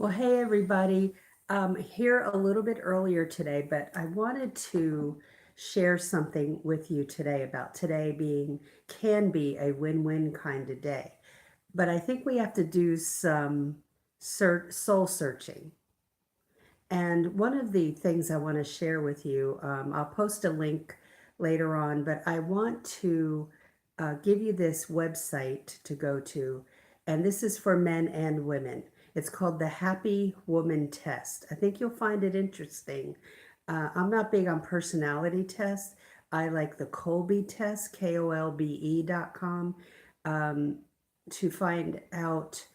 Well, hey everybody. Here a little bit earlier today, but I wanted to share something with you today about today being can be a win-win kind of day. But I think we have to do some soul searching. And one of the things I want to share with you, I'll post a link later on, but I want to give you this website to go to. And this is for men and women. It's called the Happy Woman Test. I think you'll find it interesting. I'm not big on personality tests. I like the Kolbe test, KOLBE.com, to find out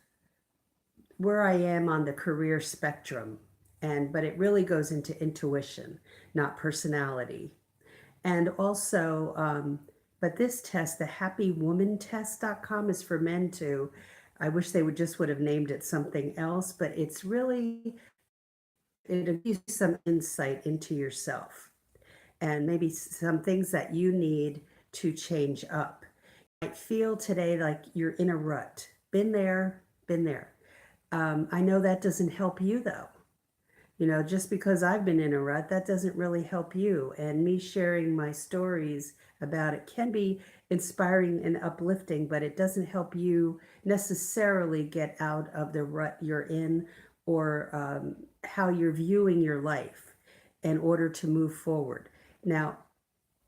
where I am on the career spectrum. But it really goes into intuition, not personality. And also, but this test, the happywomantest.com, is for men too. I wish they would have named it something else, but it's really, it'll give you some insight into yourself and maybe some things that you need to change up. You might feel today like you're in a rut. Been there, been there. I know that doesn't help you though. Just because I've been in a rut, that doesn't really help you. And me sharing my stories about it can be inspiring and uplifting, but it doesn't help you necessarily get out of the rut you're in or how you're viewing your life in order to move forward. Now,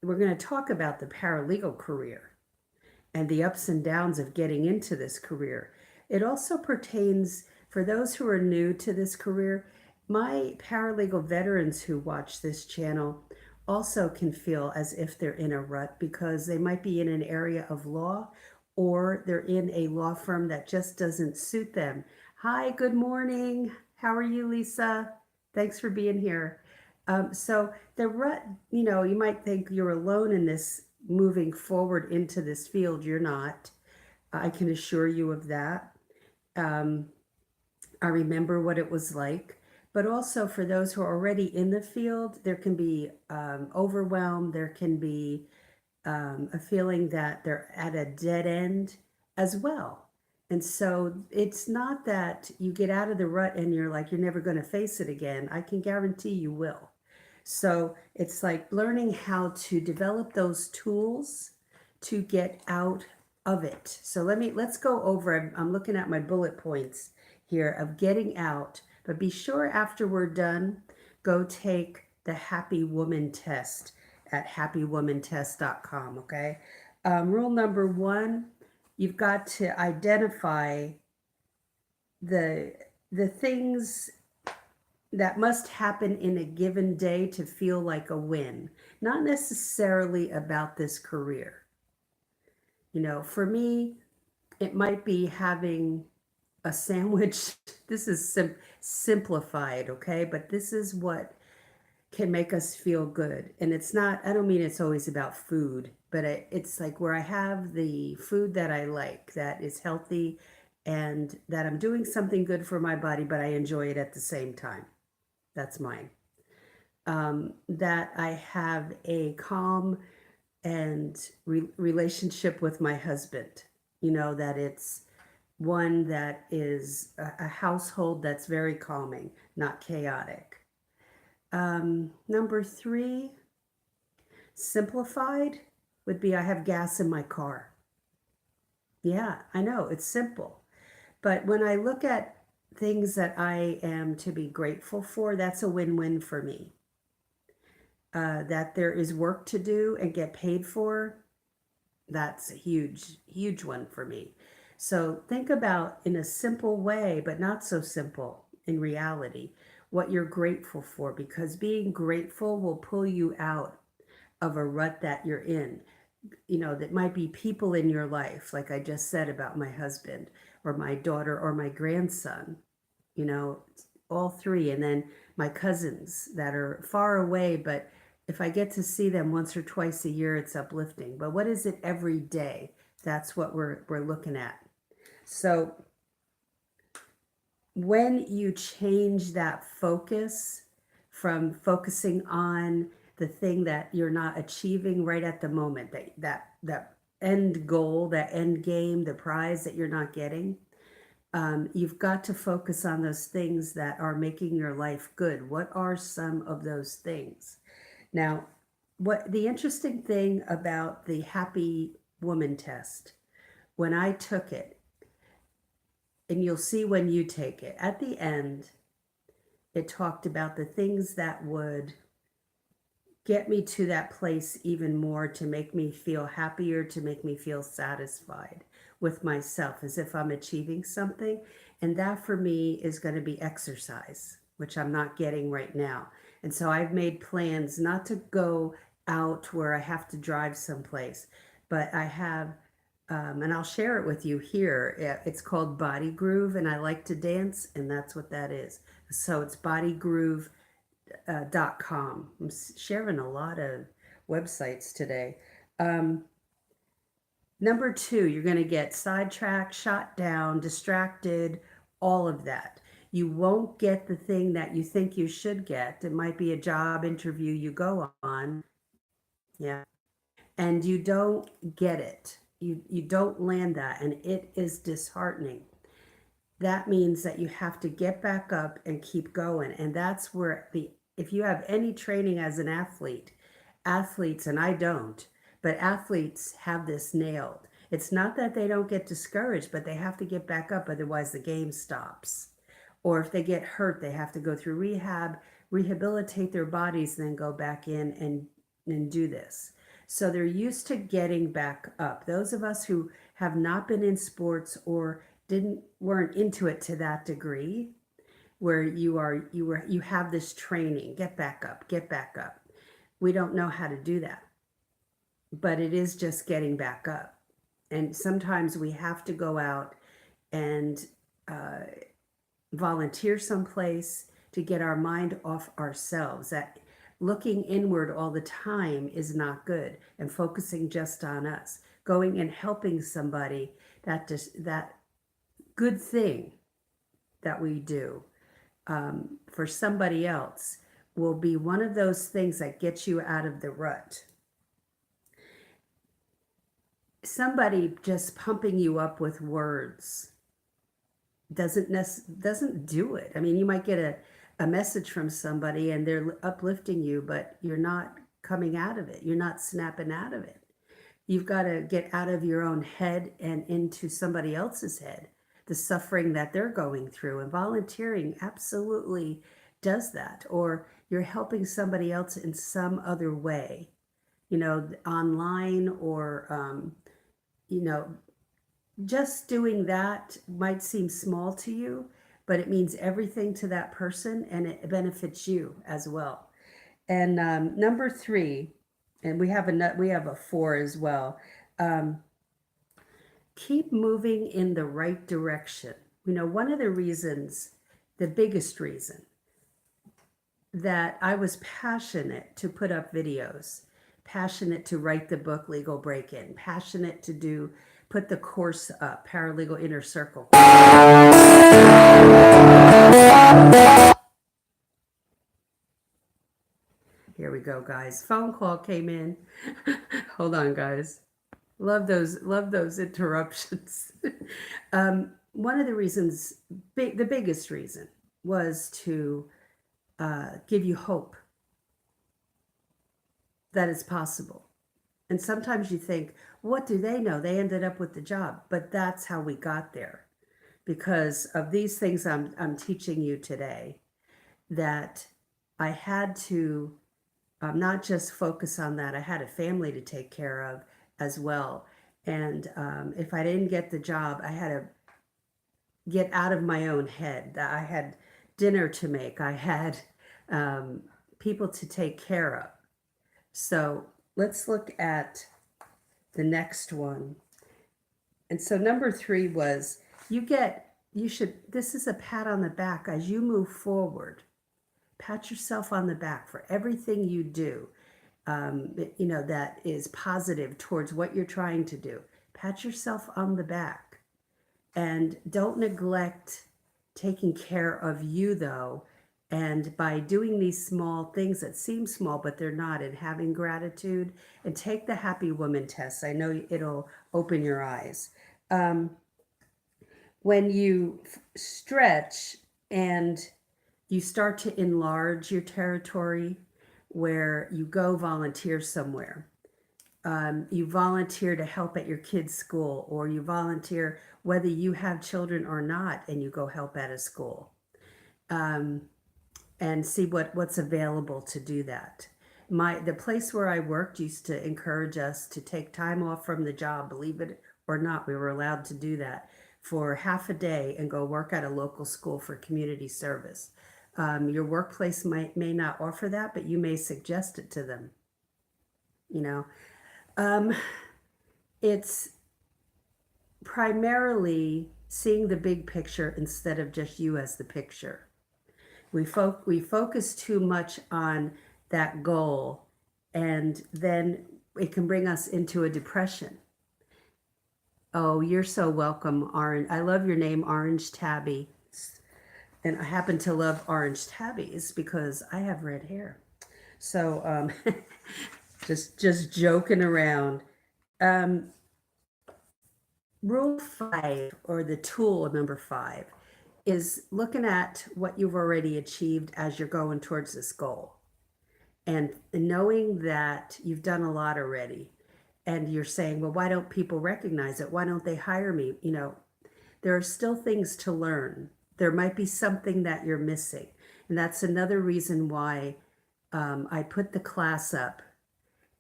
we're going to talk about the paralegal career and the ups and downs of getting into this career. It also pertains for those who are new to this career. My paralegal veterans who watch this channel also can feel as if they're in a rut because they might be in an area of law or they're in a law firm that just doesn't suit them. Hi, good morning. How are you, Lisa? Thanks for being here. So the rut, you might think you're alone in this moving forward into this field. You're not. I can assure you of that. Um, I remember what it was like. But also for those who are already in the field, there can be overwhelm. There can be a feeling that they're at a dead end as well. And so it's not that you get out of the rut and you're like, you're never going to face it again. I can guarantee you will. So it's like learning how to develop those tools to get out of it. So let's go over. I'm looking at my bullet points here of getting out, but be sure after we're done, go take the Happy Woman test at happywomantest.com. Okay. Rule number one, you've got to identify the things that must happen in a given day to feel like a win, not necessarily about this career. For me, it might be having a sandwich. This is simplified, okay? But this is what can make us feel good. And it's not, I don't mean it's always about food, but it's like where I have the food that I like, that is healthy, and that I'm doing something good for my body, but I enjoy it at the same time. That's mine. That I have a calm and relationship with my husband. That it's one that is a household that's very calming, not chaotic. Number three, simplified, would be I have gas in my car. Yeah, I know, it's simple. But when I look at things that I am to be grateful for, that's a win-win for me. That there is work to do and get paid for, that's a huge, huge one for me. So think about, in a simple way, but not so simple in reality, what you're grateful for, because being grateful will pull you out of a rut that you're in. That might be people in your life, like I just said about my husband or my daughter or my grandson, all three. And then my cousins that are far away, but if I get to see them once or twice a year, it's uplifting. But what is it every day? That's what we're looking at. So when you change that focus from focusing on the thing that you're not achieving right at the moment, that end goal, that end game, the prize that you're not getting, You've got to focus on those things that are making your life good. What are some of those things? Now, what the interesting thing about the Happy Woman test, when I took it, and you'll see when you take it, at the end, it talked about the things that would get me to that place even more, to make me feel happier, to make me feel satisfied with myself, as if I'm achieving something. And that for me is going to be exercise, which I'm not getting right now. And so I've made plans not to go out where I have to drive someplace, but I have, and I'll share it with you here. It's called Body Groove, and I like to dance, and that's what that is. So it's bodygroove.com. I'm sharing a lot of websites today. Um, Number two, you're going to get sidetracked, shot down, distracted, all of that. You won't get the thing that you think you should get. It might be a job interview you go on. Yeah. And you don't get it. You don't land that, and it is disheartening. That means that you have to get back up and keep going. And that's where if you have any training as an athlete, athletes, and I don't, but athletes have this nailed. It's not that they don't get discouraged, but they have to get back up, otherwise the game stops. Or if they get hurt, they have to go through rehab, rehabilitate their bodies, then go back in and do this. So they're used to getting back up. Those of us who have not been in sports or weren't into it to that degree, where you have this training, get back up, get back up. We don't know how to do that, but it is just getting back up. And sometimes we have to go out and volunteer someplace to get our mind off ourselves. That looking inward all the time is not good, and focusing just on us. Going and helping somebody, that good thing that we do for somebody else will be one of those things that gets you out of the rut. Somebody just pumping you up with words doesn't do it. I mean, you might get a message from somebody and they're uplifting you, but you're not coming out of it. You're not snapping out of it. You've got to get out of your own head and into somebody else's head, the suffering that they're going through. And volunteering absolutely does that. Or you're helping somebody else in some other way, online, or, just doing that might seem small to you, but it means everything to that person, and it benefits you as well. And number three, and we have a four as well. Keep moving in the right direction. One of the reasons, the biggest reason that I was passionate to put up videos, passionate to write the book Legal Break-In, passionate to put the course up, Paralegal Inner Circle. Here we go, guys. Phone call came in. Hold on, guys. Love those interruptions. One of the reasons, the biggest reason, was to give you hope that it's possible. And sometimes you think, what do they know? They ended up with the job. But that's how we got there, because of these things I'm teaching you today, that I had to not just focus on that. I had a family to take care of as well. And if I didn't get the job, I had to get out of my own head. I had dinner to make. I had people to take care of. So let's look at the next one. And so number three was, this is a pat on the back as you move forward. Pat yourself on the back for everything you do, that is positive towards what you're trying to do. Pat yourself on the back, and don't neglect taking care of you, though. And by doing these small things that seem small, but they're not, and having gratitude, and take the Happy Woman test. I know it'll open your eyes. when you stretch and you start to enlarge your territory, where you go volunteer somewhere, you volunteer to help at your kid's school, or you volunteer whether you have children or not, and you go help at a school, um, and see what's available to do that. The place where I worked used to encourage us to take time off from the job. Believe it or not, we were allowed to do that for half a day and go work at a local school for community service. Your workplace may not offer that, but you may suggest it to them. You know, um, it's primarily seeing the big picture instead of just you as the picture. We focus too much on that goal, and then it can bring us into a depression. Oh, you're so welcome, Orange. I love your name, Orange Tabby. And I happen to love orange tabbies because I have red hair. So just joking around. Um, Rule 5, or the tool number 5, is looking at what you've already achieved as you're going towards this goal, and knowing that you've done a lot already. And you're saying, well, why don't people recognize it? Why don't they hire me? There are still things to learn. There might be something that you're missing. And that's another reason why I put the class up.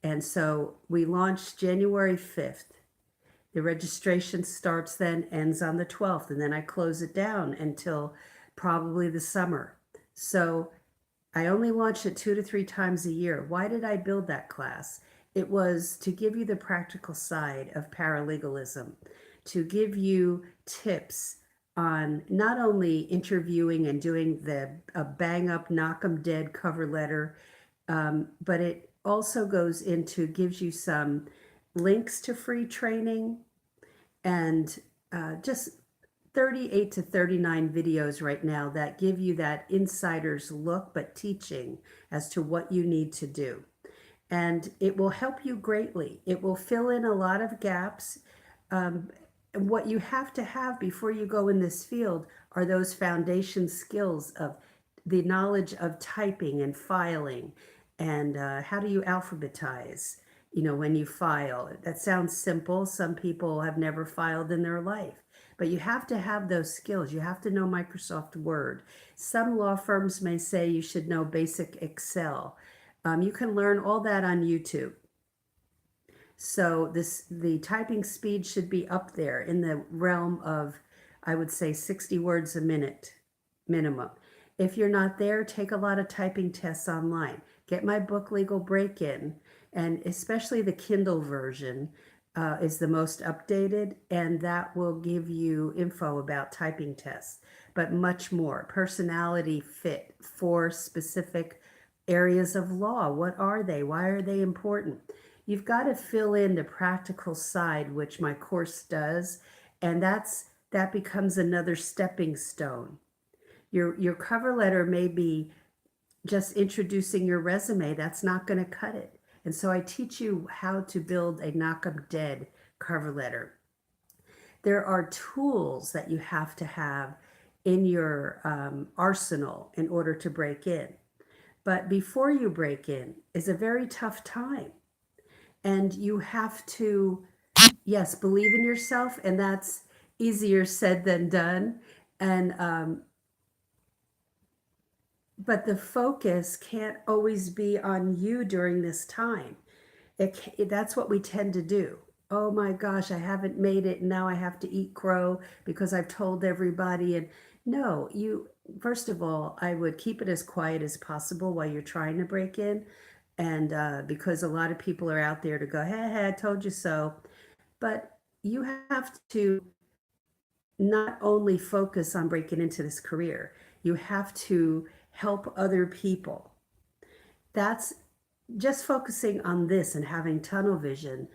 And so we launched January 5th. The registration starts then, ends on the 12th, and then I close it down until probably the summer. So I only launch it 2 to 3 times a year. Why did I build that class? It was to give you the practical side of paralegalism, to give you tips on not only interviewing and doing a bang up, knock 'em dead cover letter, but it also goes into, gives you some links to free training, and just 38 to 39 videos right now that give you that insider's look, but teaching as to what you need to do. And it will help you greatly. It will fill in a lot of gaps. What you have to have before you go in this field are those foundation skills of the knowledge of typing and filing, and how do you alphabetize, when you file. That sounds simple. Some people have never filed in their life, but you have to have those skills. You have to know Microsoft Word. Some law firms may say you should know basic Excel. You can learn all that on YouTube. So the typing speed should be up there in the realm of, I would say, 60 words a minute minimum. If you're not there, take a lot of typing tests online. Get my book, Legal Break-In, and especially the Kindle version is the most updated, and that will give you info about typing tests, but much more. Personality fit for specific areas of law. What are they? Why are they important? You've got to fill in the practical side, which my course does, and that becomes another stepping stone. Your cover letter may be just introducing your resume. That's not going to cut it. And so I teach you how to build a knock 'em dead cover letter. There are tools that you have to have in your arsenal in order to break in. But before you break in is a very tough time. And you have to, yes, believe in yourself, and that's easier said than done. And but the focus can't always be on you during this time. That's what we tend to do. Oh my gosh, I haven't made it, and now I have to eat crow because I've told everybody. And no, first of all, I would keep it as quiet as possible while you're trying to break in. And because a lot of people are out there to go, hey, I told you so. But you have to not only focus on breaking into this career, you have to help other people. That's just focusing on this and having tunnel vision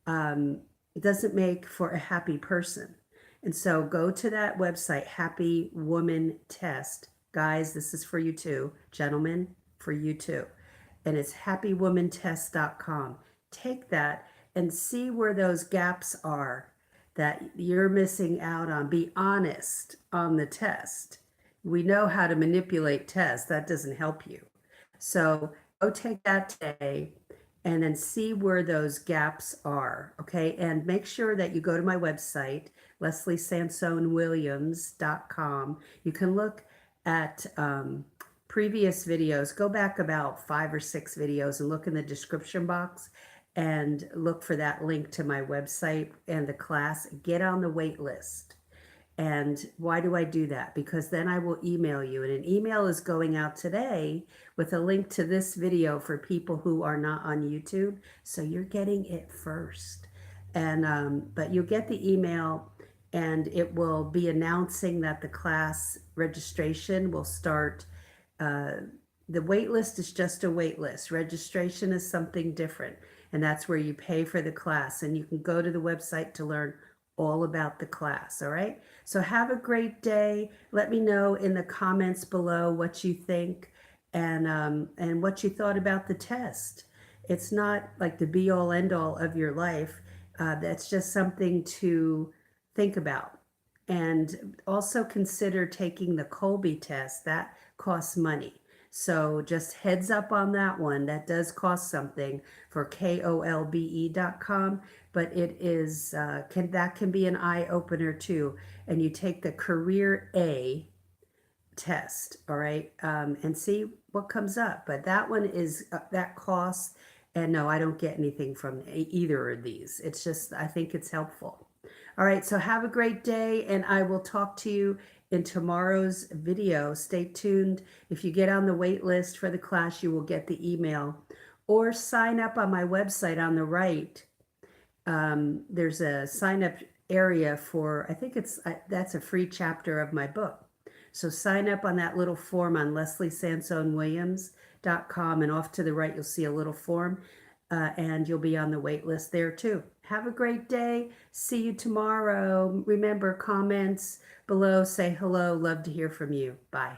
doesn't make for a happy person. And so go to that website, Happy Woman Test. Guys, this is for you too. Gentlemen, for you too. And it's happywomantest.com. Take that and see where those gaps are that you're missing out on. Be honest on the test. We know how to manipulate tests. That doesn't help you. So go take that today and then see where those gaps are, okay? And make sure that you go to my website, lesliesansonewilliams.com. You can look at previous videos. Go back about 5 or 6 videos and look in the description box and look for that link to my website and the class. Get on the wait list. And why do I do that? Because then I will email you. And an email is going out today with a link to this video for people who are not on YouTube. So you're getting it first. And but you'll get the email and it will be announcing that the class registration will start. The wait list is just a wait list. Registration is something different. And that's where you pay for the class. And you can go to the website to learn all about the class. All right. So have a great day. Let me know in the comments below what you think and what you thought about the test. It's not like the be all end all of your life. That's just something to think about. And also consider taking the Colby test. That costs money. So just heads up on that one. That does cost something for kolbe.com, but it is that can be an eye opener too. And you take the Career A test, all right, and see what comes up. But that one is that costs, and no, I don't get anything from either of these. It's just I think it's helpful. All right, so have a great day, and I will talk to you in tomorrow's video. Stay tuned. If you get on the wait list for the class, you will get the email, or sign up on my website on the right. There's a sign up area for, I think that's a free chapter of my book. So sign up on that little form on lesliesansonewilliams.com, and off to the right you'll see a little form. And you'll be on the wait list there too. Have a great day. See you tomorrow. Remember, comments below, say hello. Love to hear from you. Bye.